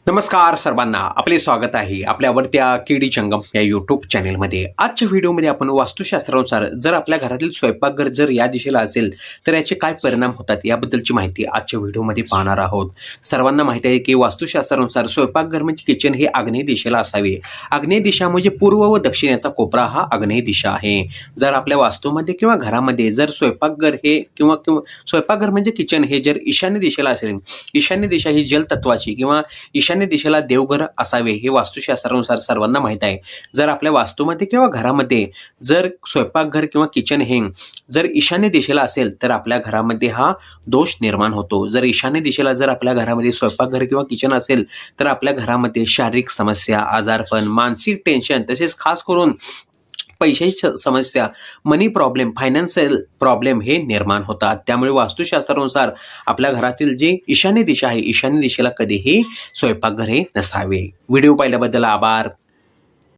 नमस्कार सर्वांना, आपले स्वागत आहे आपल्या आवडत्या केडी चंगम या यूट्यूब चॅनेलमध्ये। आजच्या व्हिडिओमध्ये आपण वास्तुशास्त्रानुसार जर आपल्या घरातील स्वयंपाकघर जर या दिशेला असेल तर याचे काय परिणाम होतात याबद्दलची माहिती आजच्या व्हिडिओमध्ये पाहणार आहोत। सर्वांना माहिती आहे की वास्तुशास्त्रानुसार स्वयंपाकघर म्हणजे किचन हे आग्नेय दिशेला असावे। आग्नेय दिशा म्हणजे पूर्व व दक्षिणेचा कोपरा हा आग्नेय दिशा आहे। जर आपल्या वास्तूमध्ये किंवा घरामध्ये जर स्वयंपाकघर हे किंवा स्वयंपाकघर म्हणजे किचन हे जर ईशान्य दिशेला असेल, ईशान्य दिशा ही जलतत्वाची किंवा ईशान्य दिशेला देवघर असावे हे वास्तुशास्त्रानुसार सर्वांना माहित आहे। जर आपल्या वास्तूमध्ये किंवा घरामध्ये जर स्वयंपाकघर किंवा किचन हे जर ईशान्य दिशेला असेल तर आपल्या घरामध्ये हा दोष निर्माण होतो। जर ईशान्य दिशेला जर आपल्या घरामध्ये स्वयंपाकघर किंवा किचन असेल तर आपल्या घरामध्ये शारीरिक समस्या, आजारपण, मानसिक टेन्शन तसेच खास करून पैशाची समस्या, मनी प्रॉब्लेम, फायनान्शियल प्रॉब्लेम हे निर्माण होतात। त्यामुळे वास्तुशास्त्रानुसार आपल्या घरातील जे ईशान्य दिशा आहे, ईशान्य दिशेला कधीही स्वयंपाकघर हे नसावे। व्हिडिओ पाहिल्याबद्दल आभार,